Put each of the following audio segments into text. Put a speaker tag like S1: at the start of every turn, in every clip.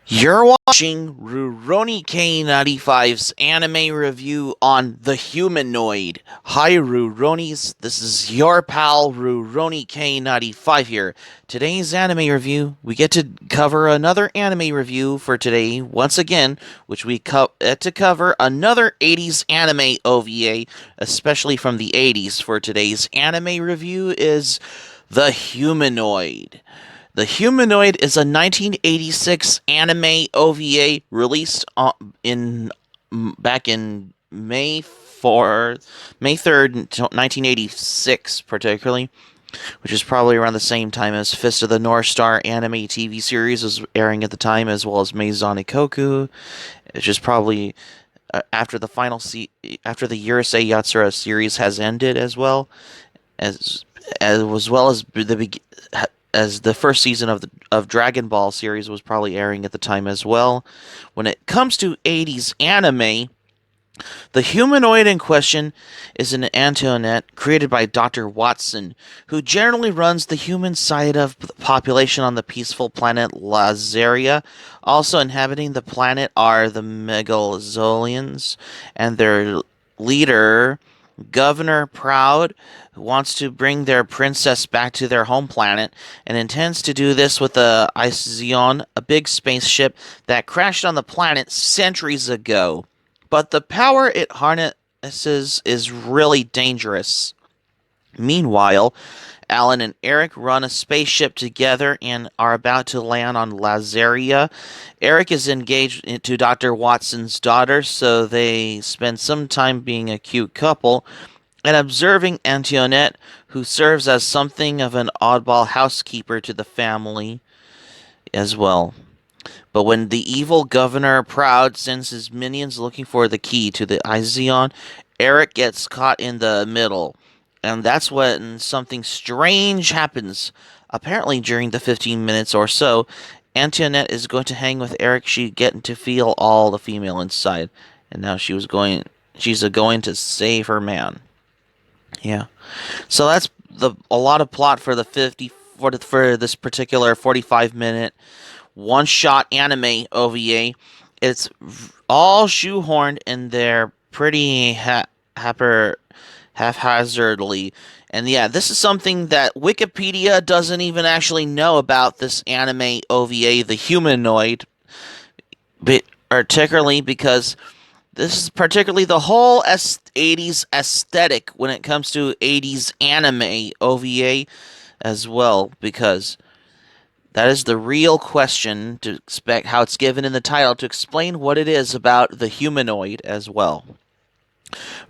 S1: You're watching Rurouni K95's anime review on The Humanoid. Hi Ruronis, this is your pal Rurouni K95 here. Today's anime review, we get to cover another anime review for today, once again, which we get to cover another 80s anime OVA, especially from the 80s. For today's anime review is The Humanoid. The Humanoid is a 1986 anime OVA released in back in May 3rd, 1986, particularly, which is probably around the same time as Fist of the North Star anime TV series was airing at the time, as well as Maison Ikkoku, which is probably after the after the Urusei Yatsura series has ended, as as well as the first season of Dragon Ball series was probably airing at the time as well. When it comes to 80s anime, the humanoid in question is an antionette created by Dr. Watson, who generally runs the human side of the population on the peaceful planet Lazaria. Also inhabiting the planet are the Megalozolians and their leader, Governor Proud, who wants to bring their princess back to their home planet and intends to do this with the Izion, a big spaceship that crashed on the planet centuries ago. But the power it harnesses is really dangerous. Meanwhile, Alan and Eric run a spaceship together and are about to land on Lazaria. Eric is engaged to Dr. Watson's daughter, so they spend some time being a cute couple and observing Antionette, who serves as something of an oddball housekeeper to the family as well. But when the evil Governor Proud sends his minions looking for the key to the Izion, Eric gets caught in the middle. And that's when something strange happens. Apparently, during the 15 minutes or so, Antoinette is going to hang with Eric. She getting to feel all the female inside, and now she's going to save her man. Yeah. So that's a lot of plot for the 50 for this particular 45-minute one-shot anime OVA. It's all shoehorned in there pretty haphazardly. And yeah, this is something that Wikipedia doesn't even actually know about this anime OVA, The Humanoid, but particularly because this is particularly the whole 80s aesthetic when it comes to 80s anime OVA as well, because that is the real question to expect how it's given in the title to explain what it is about the humanoid as well.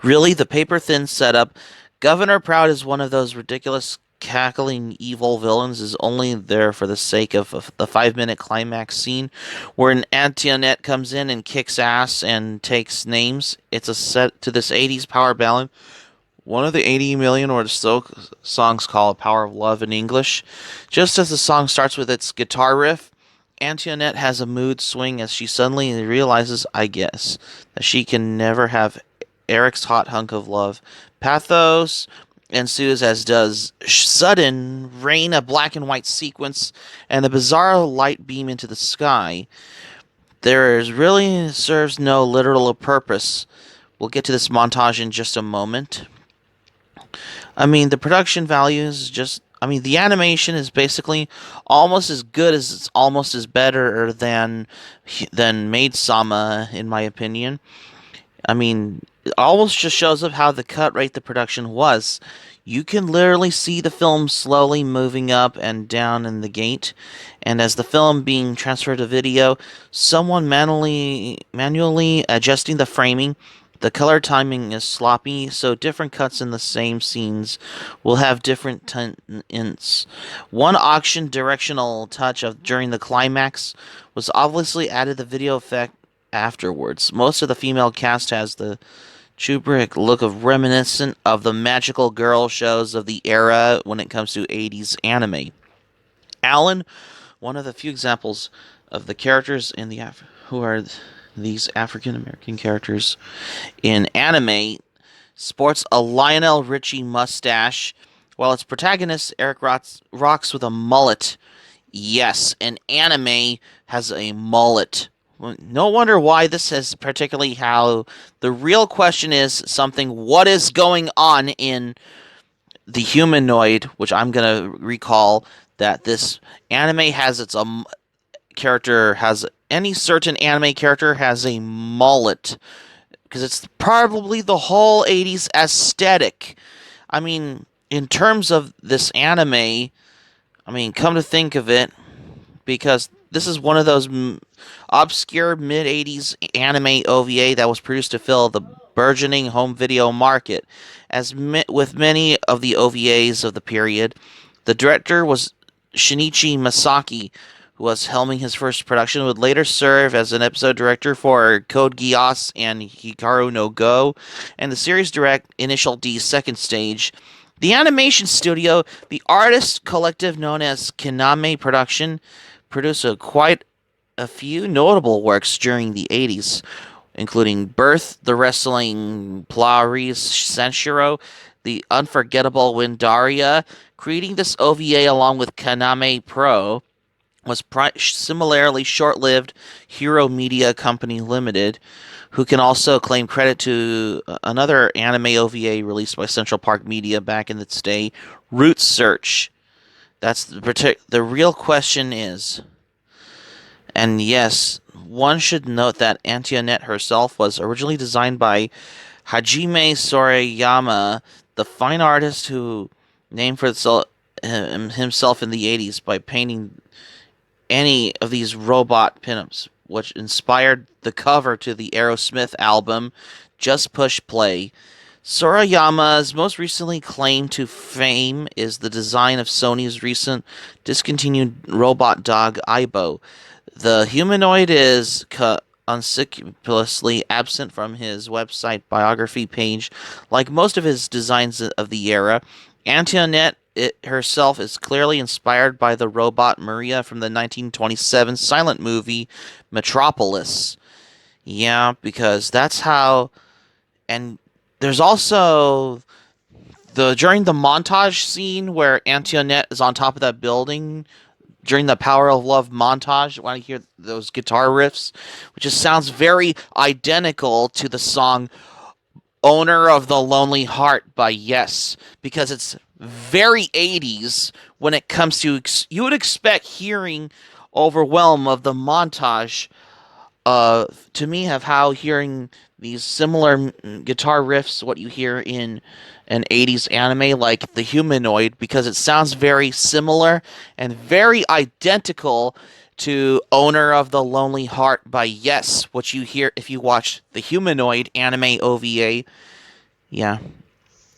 S1: Really, the paper thin setup. Governor Proud is one of those ridiculous cackling evil villains is only there for the sake of the 5 minute climax scene where an Antionette comes in and kicks ass and takes names. It's a set to this 80s power ballad, one of the 80 million or so songs called Power of Love in English. Just as the song starts with its guitar riff, Antionette has a mood swing as she suddenly realizes, I guess, that she can never have Eric's hot hunk of love. Pathos ensues, as does sudden rain, a black and white sequence, and a bizarre light beam into the sky. There is really serves no literal purpose. We'll get to this montage in just a moment. I mean, the production value is just. I mean, the animation is basically almost as good as it's almost as better than Maid Sama, in my opinion. I mean, it almost just shows up how the cut rate the production was. You can literally see the film slowly moving up and down in the gate, and as the film being transferred to video, someone manually adjusting the framing. The color timing is sloppy, so different cuts in the same scenes will have different tints. One auction directional touch of during the climax was obviously added the video effect afterwards. Most of the female cast has the Kubrick look of reminiscent of the magical girl shows of the era when it comes to 80s anime. Alan, one of the few examples of the characters in who are these African American characters in anime, sports a Lionel Richie mustache, while its protagonist Eric rocks with a mullet. Yes, an anime has a mullet. Well, no wonder why this is particularly how the real question is something what is going on in the humanoid, which I'm gonna recall that this anime has its character has any certain anime character has a mullet because it's probably the whole 80s aesthetic. I mean, in terms of this anime, come to think of it, because this is one of those obscure mid 80s anime OVA that was produced to fill the burgeoning home video market. As with many of the OVAs of the period, the director was Shinichi Masaki, who was helming his first production, would later serve as an episode director for Code Geass and Hikaru no Go, and the series direct Initial D's second stage. The animation studio, the artist collective known as Kiname Production, produced quite a few notable works during the 80s, including Birth, The Wrestling Polaris Senshiro, The Unforgettable Windaria. Creating this OVA along with Kaname Pro was similarly short-lived Hero Media Company Limited, who can also claim credit to another anime OVA released by Central Park Media back in its day, Root Search. That's the real question is, and yes, one should note that Antionette herself was originally designed by Hajime Sorayama, the fine artist who named for himself in the 80s by painting any of these robot pinups, which inspired the cover to the Aerosmith album Just Push Play. Sorayama's most recently claim to fame is the design of Sony's recent discontinued robot dog Aibo. The humanoid is conspicuously absent from his website biography page, like most of his designs of the era. Antionette herself is clearly inspired by the robot Maria from the 1927 silent movie Metropolis. Yeah, because that's how. And there's also during the montage scene where Antionette is on top of that building during the Power of Love montage. When I hear those guitar riffs, which just sounds very identical to the song Owner of the Lonely Heart by Yes, because it's very 80s when it comes to, you would expect hearing overwhelm of the montage, to me, of how hearing these similar guitar riffs, what you hear in an 80s anime like The Humanoid, because it sounds very similar and very identical to Owner of the Lonely Heart by Yes, what you hear if you watch The Humanoid anime OVA. Yeah,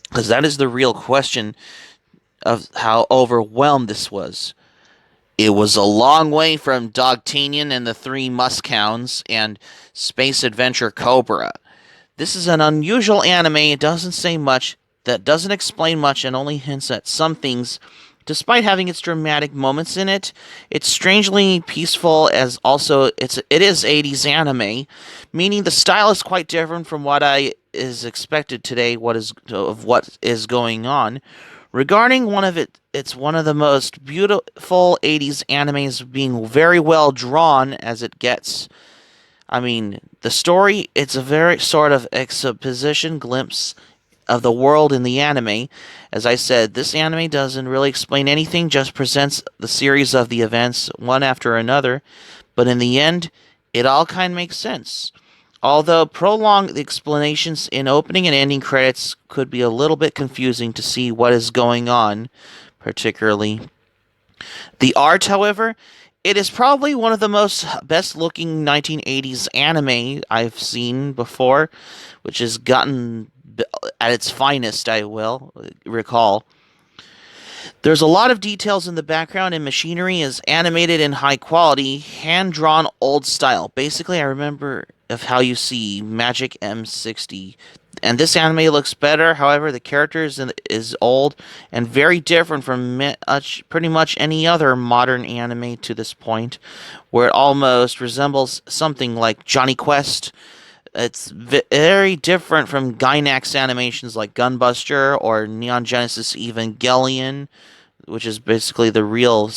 S1: because that is the real question of how overwhelmed this was. It was a long way from Dogtanian and the Three Muschounds and Space Adventure Cobra. This is an unusual anime. It doesn't say much, that doesn't explain much, and only hints at some things. Despite having its dramatic moments in it, it's strangely peaceful, as also it is 80s anime, meaning the style is quite different from what is expected today. What is going on? Regarding it's one of the most beautiful 80s animes, being very well drawn as it gets. The story, it's a very sort of exposition glimpse of the world in the anime. As I said, this anime doesn't really explain anything, just presents the series of the events one after another, but in the end, it all kind of makes sense. Although prolonged explanations in opening and ending credits could be a little bit confusing to see what is going on, particularly. The art, however, it is probably one of the most best looking 1980s anime I've seen before, which has gotten at its finest, I will recall. There's a lot of details in the background, and machinery is animated in high quality, hand-drawn old style. Basically, I remember of how you see Magic M60. And this anime looks better, however, the character is old and very different from pretty much any other modern anime to this point, where it almost resembles something like Johnny Quest. It's very different from Gainax animations like Gunbuster or Neon Genesis Evangelion. which is basically the real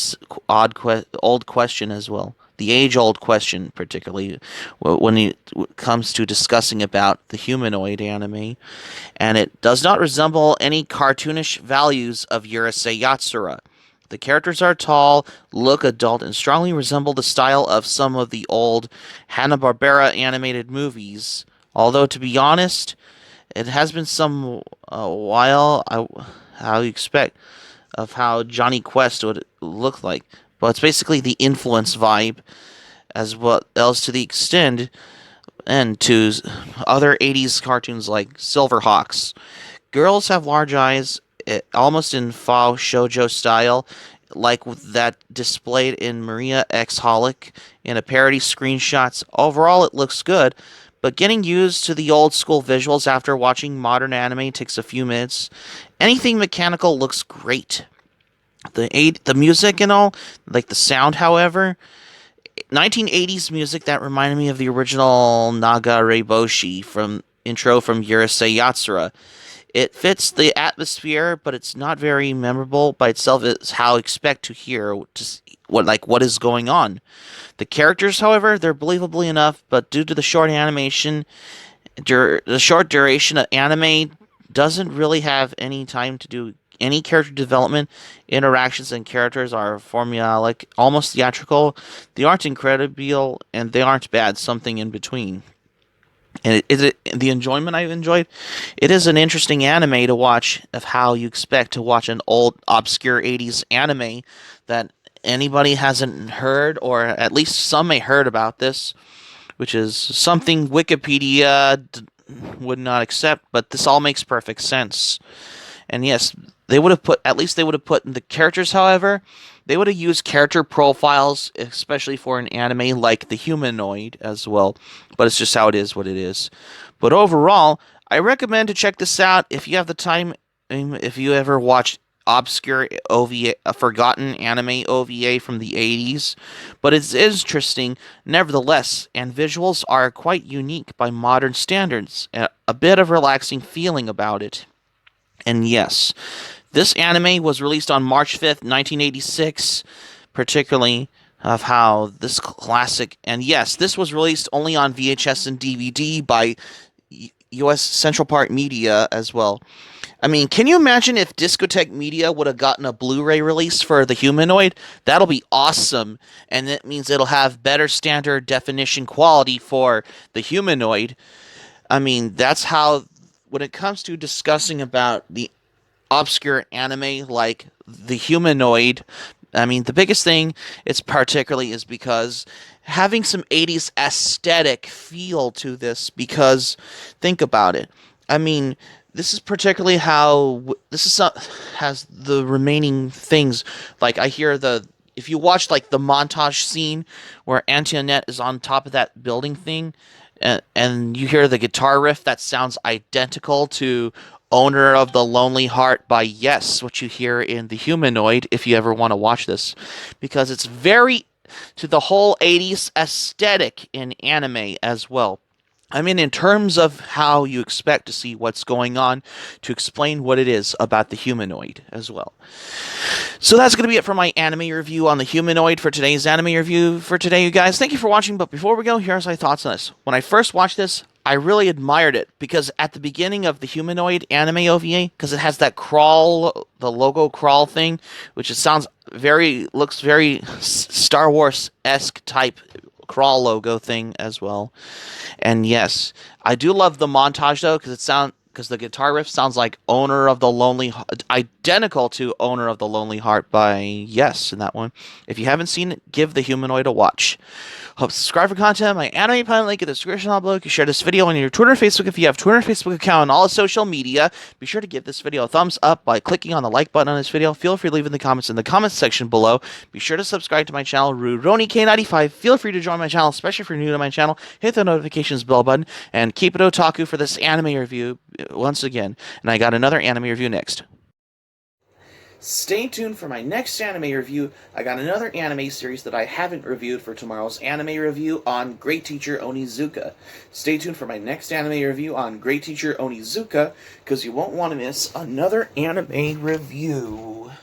S1: old question as well. The age-old question, particularly when it comes to discussing about the humanoid anime, and it does not resemble any cartoonish values of Urusei Yatsura. The characters are tall, look adult, and strongly resemble the style of some of the old Hanna-Barbera animated movies. Although, to be honest, it has been some while, how you expect, of how Johnny Quest would look like. But it's basically the influence vibe, as well as to the extent, and to other 80s cartoons like Silverhawks. Girls have large eyes, almost in faux shoujo style, like that displayed in Maria X Holic in a parody screenshots. Overall, it looks good, but getting used to the old school visuals after watching modern anime takes a few minutes. Anything mechanical looks great. The music and all, like the sound, however, 1980s music that reminded me of the original Nagare Boshi from intro from Urusei Yatsura. It fits the atmosphere, but it's not very memorable by itself. It's how I expect to hear what is going on. The characters, however, they're believably enough, but due to the short animation, the short duration of anime doesn't really have any time to do any character development. Interactions and characters are formulaic, almost theatrical. They aren't incredible, and they aren't bad. Something in between. And the enjoyment I've enjoyed. It is an interesting anime to watch of how you expect to watch an old obscure 80s anime that anybody hasn't heard, or at least some may heard about this, which is something Wikipedia would not accept, but this all makes perfect sense. And yes, they would have put in the characters, however, they would have used character profiles, especially for an anime like the Humanoid as well. But it's just how it is what it is. But overall, I recommend to check this out if you have the time. If you ever watched obscure OVA, a forgotten anime OVA from the 80s, but it's interesting nevertheless, and visuals are quite unique by modern standards. A bit of relaxing feeling about it. And yes, this anime was released on March 5th, 1986, particularly of how this classic, and yes, this was released only on VHS and DVD by US Central Park Media as well. I mean, can you imagine if Discotheque Media would have gotten a Blu-ray release for the Humanoid? That'll be awesome, and that means it'll have better standard definition quality for the Humanoid. I mean, that's how, when it comes to discussing about the obscure anime like the Humanoid, I mean, the biggest thing it's particularly is because having some 80s aesthetic feel to this, because think about it. I mean, this is particularly how has the remaining things, like I hear the if you watch like the montage scene where Antionette is on top of that building thing, and you hear the guitar riff that sounds identical to Owner of the Lonely Heart by Yes, what you hear in The Humanoid, if you ever want to watch this, because it's very to the whole 80s aesthetic in anime as well. I mean, in terms of how you expect to see what's going on to explain what it is about the Humanoid as well. So that's going to be it for my anime review on the Humanoid for today's anime review for today, you guys. Thank you for watching, but before we go, here's my thoughts on this. When I first watched this, I really admired it because at the beginning of the Humanoid anime OVA, because it has that crawl, the logo crawl thing, which looks very Star Wars-esque type crawl logo thing as well. And yes, I do love the montage though, because the guitar riff sounds like Owner of the Lonely Heart, identical to Owner of the Lonely Heart by Yes in that one. If you haven't seen it, give the Humanoid a watch. Hope subscribe for content. My anime pilot link in the description below. You can share this video on your Twitter and Facebook if you have Twitter and Facebook account and all social media. Be sure to give this video a thumbs up by clicking on the like button on this video. Feel free to leave in the comments in the comments section below. Be sure to subscribe to my channel, RuRoniK95. Feel free to join my channel, especially if you're new to my channel. Hit the notifications bell button and keep it otaku for this anime review once again. And I got another anime review next. Stay tuned for my next anime review. I got another anime series that I haven't reviewed for tomorrow's anime review on Great Teacher Onizuka. Stay tuned for my next anime review on Great Teacher Onizuka, because you won't want to miss another anime review.